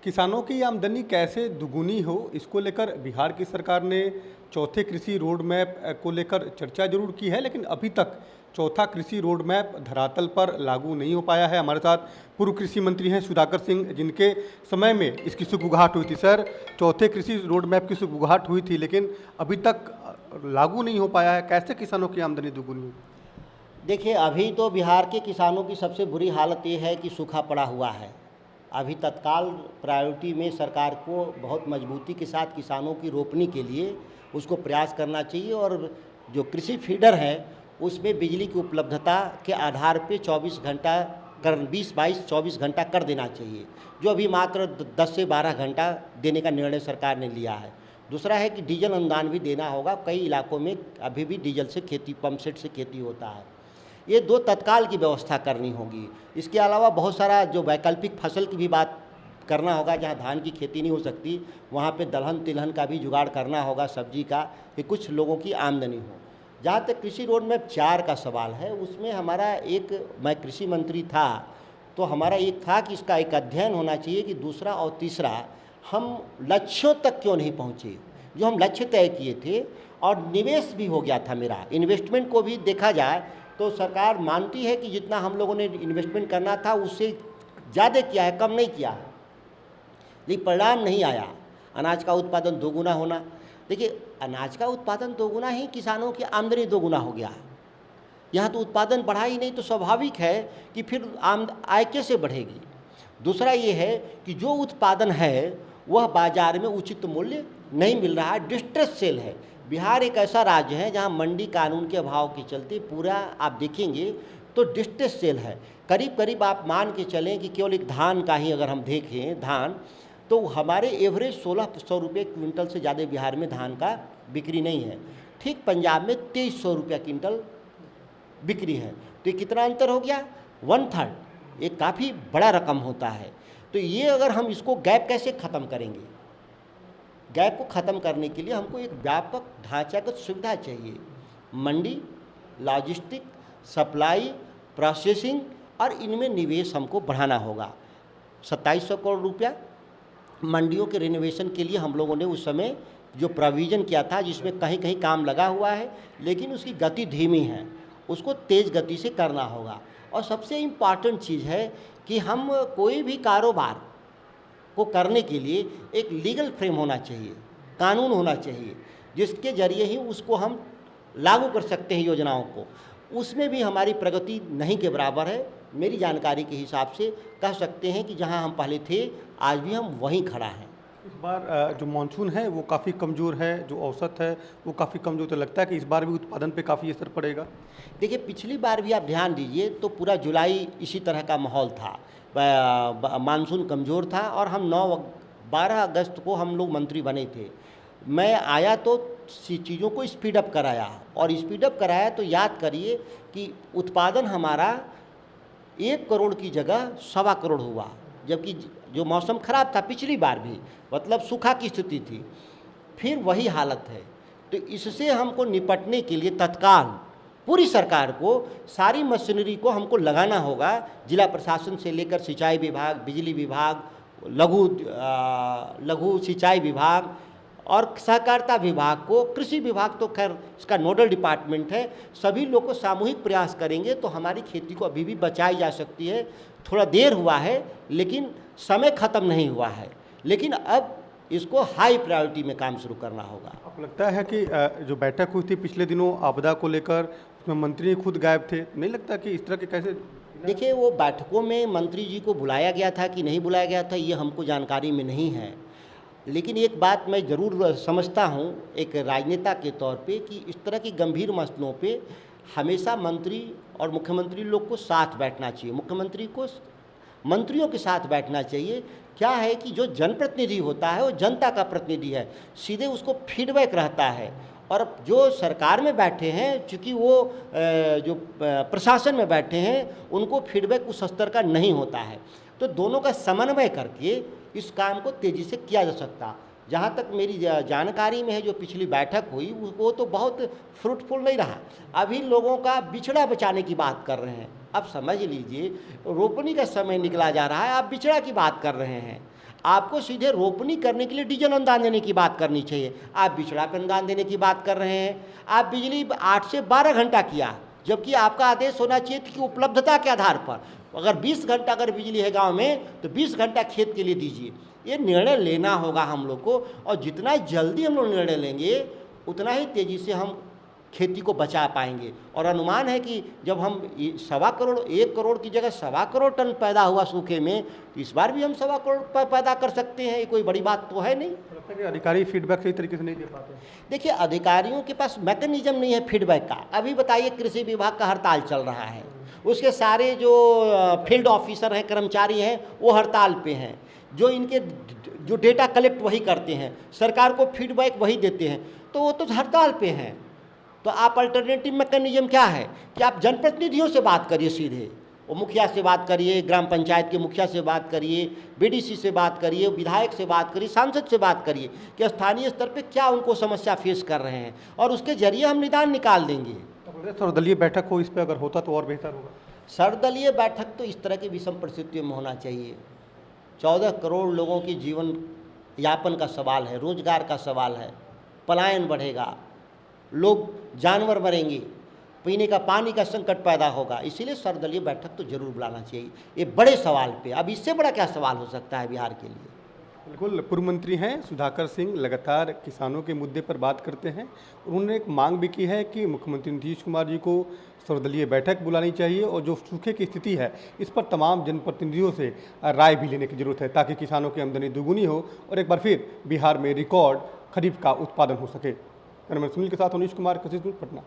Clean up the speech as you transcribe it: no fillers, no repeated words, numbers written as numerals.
किसानों की आमदनी कैसे दुगुनी हो, इसको लेकर बिहार की सरकार ने चौथे कृषि रोड मैप को लेकर चर्चा जरूर की है, लेकिन अभी तक चौथा कृषि रोड मैप धरातल पर लागू नहीं हो पाया है। हमारे साथ पूर्व कृषि मंत्री हैं सुधाकर सिंह, जिनके समय में इसकी सुगबुगाहट हुई थी। सर, चौथे कृषि रोड मैप की सुगबुगाहट हुई थी, लेकिन अभी तक लागू नहीं हो पाया है। कैसे किसानों की आमदनी दुगुनी हो? देखिए, अभी तो बिहार के किसानों की सबसे बुरी हालत ये है कि सूखा पड़ा हुआ है। अभी तत्काल प्रायोरिटी में सरकार को बहुत मजबूती के साथ किसानों की रोपनी के लिए उसको प्रयास करना चाहिए, और जो कृषि फीडर है उसमें बिजली की उपलब्धता के आधार पे 24 घंटा कर 20-22-24 घंटा कर देना चाहिए, जो अभी मात्र 10 से 12 घंटा देने का निर्णय सरकार ने लिया है। दूसरा है कि डीजल अनुदान भी देना होगा। कई इलाकों में अभी भी डीजल से खेती, पंप सेट से खेती होता है। ये दो तत्काल की व्यवस्था करनी होगी। इसके अलावा बहुत सारा जो वैकल्पिक फसल की भी बात करना होगा। जहाँ धान की खेती नहीं हो सकती वहाँ पे दलहन तिलहन का भी जुगाड़ करना होगा, सब्जी का, कि कुछ लोगों की आमदनी हो। जहाँ तक कृषि रोड मैप 4 का सवाल है, उसमें हमारा मैं कृषि मंत्री था तो हमारा एक था कि इसका एक अध्ययन होना चाहिए कि दूसरा और तीसरा हम लक्ष्यों तक क्यों नहीं पहुँचे जो हम लक्ष्य तय किए थे। और निवेश भी हो गया था मेरा, इन्वेस्टमेंट को भी देखा जाए तो सरकार मानती है कि जितना हम लोगों ने इन्वेस्टमेंट करना था उससे ज़्यादा किया है, कम नहीं किया है, लेकिन परिणाम नहीं आया। अनाज का उत्पादन दोगुना होना, देखिए अनाज का उत्पादन दोगुना ही किसानों की आमदनी दोगुना हो गया है। यहाँ तो उत्पादन बढ़ा ही नहीं, तो स्वाभाविक है कि फिर आय कैसे बढ़ेगी। दूसरा ये है कि जो उत्पादन है वह बाजार में उचित मूल्य नहीं मिल रहा है, डिस्ट्रेस सेल है। बिहार एक ऐसा राज्य है जहाँ मंडी कानून के अभाव के चलते पूरा आप देखेंगे तो डिस्ट्रेस सेल है। करीब करीब आप मान के चलें कि केवल एक धान का ही अगर हम देखें धान, तो हमारे एवरेज 1600 रुपये क्विंटल से ज़्यादा बिहार में धान का बिक्री नहीं है। ठीक पंजाब में 2300 रुपया क्विंटल बिक्री है। तो ये कितना अंतर हो गया, 1/3। ये काफ़ी बड़ा रकम होता है। तो ये अगर हम इसको गैप कैसे ख़त्म करेंगे, गैप को ख़त्म करने के लिए हमको एक व्यापक ढांचागत सुविधा चाहिए। मंडी, लॉजिस्टिक, सप्लाई, प्रोसेसिंग, और इनमें निवेश हमको बढ़ाना होगा। 2700 करोड़ रुपया मंडियों के रिनोवेशन के लिए हम लोगों ने उस समय जो प्रोविज़न किया था, जिसमें कहीं कहीं काम लगा हुआ है लेकिन उसकी गति धीमी है, उसको तेज़ गति से करना होगा। और सबसे इम्पॉर्टेंट चीज़ है कि हम कोई भी कारोबार को करने के लिए एक लीगल फ्रेम होना चाहिए, कानून होना चाहिए, जिसके जरिए ही उसको हम लागू कर सकते हैं योजनाओं को। उसमें भी हमारी प्रगति नहीं के बराबर है। मेरी जानकारी के हिसाब से कह सकते हैं कि जहां हम पहले थे आज भी हम वहीं खड़ा हैं। इस बार जो मानसून है वो काफ़ी कमज़ोर है, जो औसत है वो काफ़ी कमज़ोर। तो लगता है कि इस बार भी उत्पादन पे काफ़ी असर पड़ेगा। देखिए, पिछली बार भी आप ध्यान दीजिए तो पूरा जुलाई इसी तरह का माहौल था, मानसून कमज़ोर था, और हम 12 अगस्त को हम लोग मंत्री बने थे। मैं आया तो चीज़ों को स्पीडअप कराया, और स्पीडअप कराया तो याद करिए कि उत्पादन हमारा 1 करोड़ की जगह 1.25 करोड़ हुआ, जबकि जो मौसम ख़राब था पिछली बार भी, मतलब सूखा की स्थिति थी, फिर वही हालत है। तो इससे हमको निपटने के लिए तत्काल पूरी सरकार को सारी मशीनरी को हमको लगाना होगा। जिला प्रशासन से लेकर सिंचाई विभाग, बिजली विभाग, लघु सिंचाई विभाग और सहकारिता विभाग को, कृषि विभाग तो खैर इसका नोडल डिपार्टमेंट है, सभी लोग को सामूहिक प्रयास करेंगे तो हमारी खेती को अभी भी बचाई जा सकती है। थोड़ा देर हुआ है लेकिन समय ख़त्म नहीं हुआ है, लेकिन अब इसको हाई प्रायोरिटी में काम शुरू करना होगा। आपको लगता है कि जो बैठक हुई थी पिछले दिनों आपदा को लेकर, उसमें मंत्री खुद गायब थे, नहीं लगता कि इस तरह के कैसे? देखिए, वो बैठकों में मंत्री जी को बुलाया गया था कि नहीं बुलाया गया था ये हमको जानकारी में नहीं है, लेकिन एक बात मैं ज़रूर समझता हूँ एक राजनेता के तौर पे कि इस तरह की गंभीर मसलों पे हमेशा मंत्री और मुख्यमंत्री लोग को साथ बैठना चाहिए। मुख्यमंत्री को मंत्रियों के साथ बैठना चाहिए। क्या है कि जो जनप्रतिनिधि होता है वो जनता का प्रतिनिधि है, सीधे उसको फीडबैक रहता है। और जो सरकार में बैठे हैं, चूँकि वो जो प्रशासन में बैठे हैं, उनको फीडबैक उस स्तर का नहीं होता है। तो दोनों का समन्वय करके इस काम को तेज़ी से किया जा सकता। जहाँ तक मेरी जानकारी में है, जो पिछली बैठक हुई वो तो बहुत फ्रूटफुल नहीं रहा। अभी लोगों का बिछड़ा बचाने की बात कर रहे हैं, अब समझ लीजिए, रोपनी का समय निकला जा रहा है, आप बिचड़ा की बात कर रहे हैं। आपको सीधे रोपनी करने के लिए डीजल अनुदान देने की बात करनी चाहिए, आप बिचड़ा पे अनुदान देने की बात कर रहे हैं। आप बिजली 8 से 12 घंटा किया, जबकि आपका आदेश होना चाहिए कि उपलब्धता के आधार पर अगर 20 घंटा अगर बिजली है गांव में तो 20 घंटा खेत के लिए दीजिए। ये निर्णय लेना होगा हम लोग को, और जितना जल्दी हम लोग निर्णय लेंगे उतना ही तेज़ी से हम खेती को बचा पाएंगे। और अनुमान है कि जब हम 1 करोड़ की जगह 1.25 टन पैदा हुआ सूखे में, तो इस बार भी हम 1.25 पैदा कर सकते हैं। ये कोई बड़ी बात तो है नहीं। लगता है कि अधिकारी फीडबैक सही तरीके से नहीं दे पाते। देखिए, अधिकारियों के पास मैकेनिज्म नहीं है फीडबैक का। अभी बताइए, कृषि विभाग का हड़ताल चल रहा है, उसके सारे जो फील्ड ऑफिसर हैं, कर्मचारी हैं, वो हड़ताल पे हैं। जो इनके जो डेटा कलेक्ट वही करते हैं, सरकार को फीडबैक वही देते हैं, तो वो तो हड़ताल पे हैं। तो आप अल्टरनेटिव मैकेनिज्म क्या है कि आप जनप्रतिनिधियों से बात करिए, सीधे वो मुखिया से बात करिए, ग्राम पंचायत के मुखिया से बात करिए, बीडीसी से बात करिए, विधायक से बात करिए, सांसद से बात करिए कि स्थानीय स्तर पे क्या उनको समस्या फेस कर रहे हैं, और उसके जरिए हम निदान निकाल देंगे। सर्वदलीय बैठक हो इस पर अगर होता तो और बेहतर होगा। सर्वदलीय बैठक तो इस तरह की विषम परिस्थितियों में होना चाहिए। 14 करोड़ लोगों की जीवन यापन का सवाल है, रोजगार का सवाल है, पलायन बढ़ेगा, लोग जानवर मरेंगे, पीने का पानी का संकट पैदा होगा। इसीलिए सर्वदलीय बैठक तो जरूर बुलाना चाहिए, ये बड़े सवाल पे। अब इससे बड़ा क्या सवाल हो सकता है बिहार के लिए। बिल्कुल, पूर्व मंत्री हैं सुधाकर सिंह लगातार किसानों के मुद्दे पर बात करते हैं। उन्होंने एक मांग भी की है कि मुख्यमंत्री नीतीश कुमार जी को सर्वदलीय बैठक बुलानी चाहिए और जो सूखे की स्थिति है इस पर तमाम जनप्रतिनिधियों से राय भी लेने की जरूरत है, ताकि किसानों की आमदनी दोगुनी हो और एक बार फिर बिहार में रिकॉर्ड खरीफ का उत्पादन हो सके। कैमरामैन सुनील के साथ अनीश कुमार, कृषि न्यूज़, पटना।